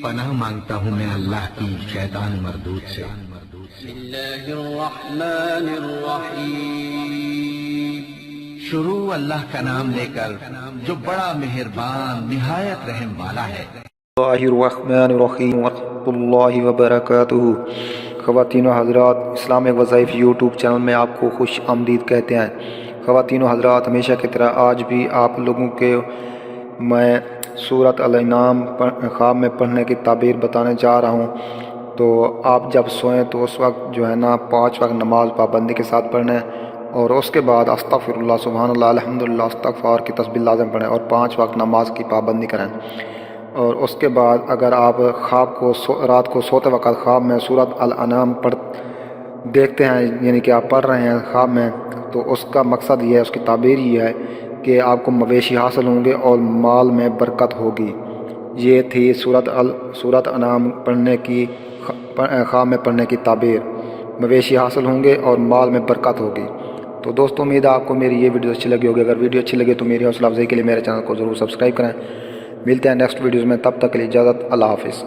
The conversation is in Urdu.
پناہ مانگتا ہوں میں اللہ کی شیطان مردود سے۔ بسم اللہ الرحمن الرحیم۔ شروع اللہ کا نام لے کر جو بڑا مہربان نہایت رحم والا ہے۔ اللہ الرحمن الرحیم ورحمۃ اللہ وبرکاتہ۔ خواتین و حضرات، اسلامک وظائف یوٹیوب چینل میں آپ کو خوش آمدید کہتے ہیں۔ خواتین و حضرات، ہمیشہ کی طرح آج بھی آپ لوگوں کے میں سورۃ الانعام خواب میں پڑھنے کی تعبیر بتانے جا رہا ہوں۔ تو آپ جب سوئیں تو اس وقت جو ہے نا 5 وقت نماز پابندی کے ساتھ پڑھنا ہے، اور اس کے بعد استغفر اللہ، سبحان اللہ، الحمدللہ، استغفار کی تسبیح لازم پڑھیں، اور 5 وقت نماز کی پابندی کریں۔ اور اس کے بعد اگر آپ خواب کو رات کو سوتے وقت خواب میں سورۃ الانعام دیکھتے ہیں، یعنی کہ آپ پڑھ رہے ہیں خواب میں، تو اس کا مقصد یہ ہے، اس کی تعبیر یہ ہے کہ آپ کو مویشی حاصل ہوں گے اور مال میں برکت ہوگی۔ یہ تھی سورۃ انعام پڑھنے کی خواب میں پڑھنے کی تعبیر۔ مویشی حاصل ہوں گے اور مال میں برکت ہوگی۔ تو دوستو، امید ہے آپ کو میری یہ ویڈیو اچھی لگی ہوگی۔ اگر ویڈیو اچھی لگے تو میری حوصلہ افزائی کے لیے میرے چینل کو ضرور سبسکرائب کریں۔ ملتے ہیں نیکسٹ ویڈیوز میں، تب تک کے لیے اجازت، اللہ حافظ۔